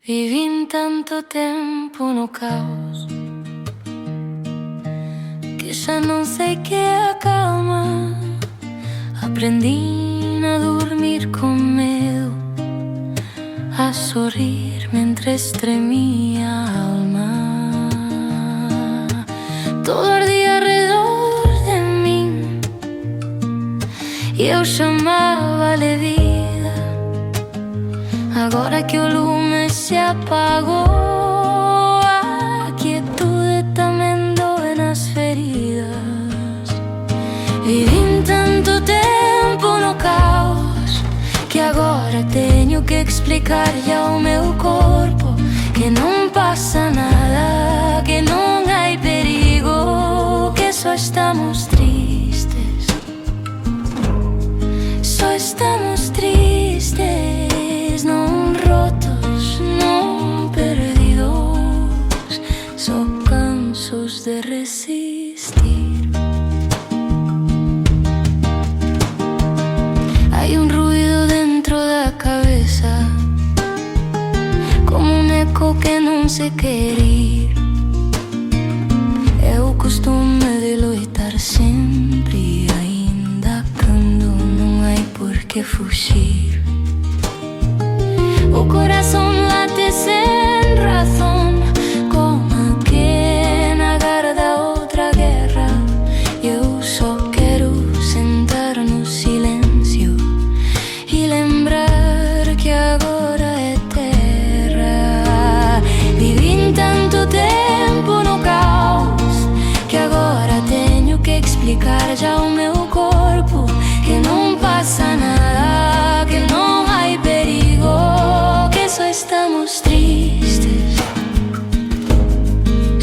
Viví tanto tempo no caos que xa non sei que acalma. Aprendí a dormir con medo, a sorrir mentres tremía a alma. Todo ardía alrededor de min e eu chamaba-lhe vida. Agora que o lume se apagou, a quietude tamén doe nas feridas. Viví tanto tempo no caos que agora teño que explicarlle ao meu corpo que non pasa nada, que non hai perigo, que só estamos tristes. Só estamos tristes, non rotos, non perdidos, só cansos de resistir. Hai un ruido dentro da cabeza, como un eco que non se quere ir. É o costume de loitar sempre, aínda cando non hai por que fuxir. O corazón late sen razón, como a que agarda outra guerra. Eu só quero sentar no silencio e lembrar que agora é terra. Viví tanto tempo no caos que agora teño que explicar já ao meu corpo que non pasa nada, que non hai perigo, que só estamos tristes.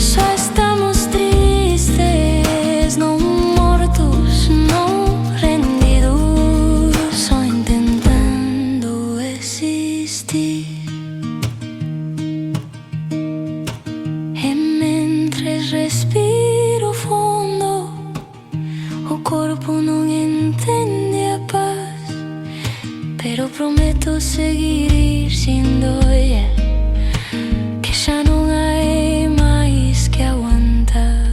Só estamos tristes, non mortos, non rendidos, só intentando existir. E mentres respiro fundo, o corpo non entende a paz, pero prometo seguir siendo ella, que xa non hai máis que aguantar.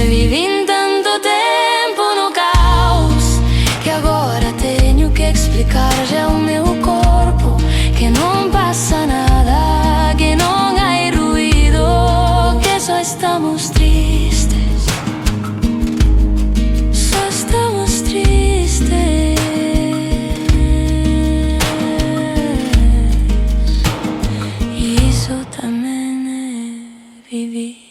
Viví tanto tempo no caos que agora teño que explicarlle ao meu corpo que non pasa nada, que non hai ruído, que só estamos tristes. Só estamos tristes. E iso tamén é vivir.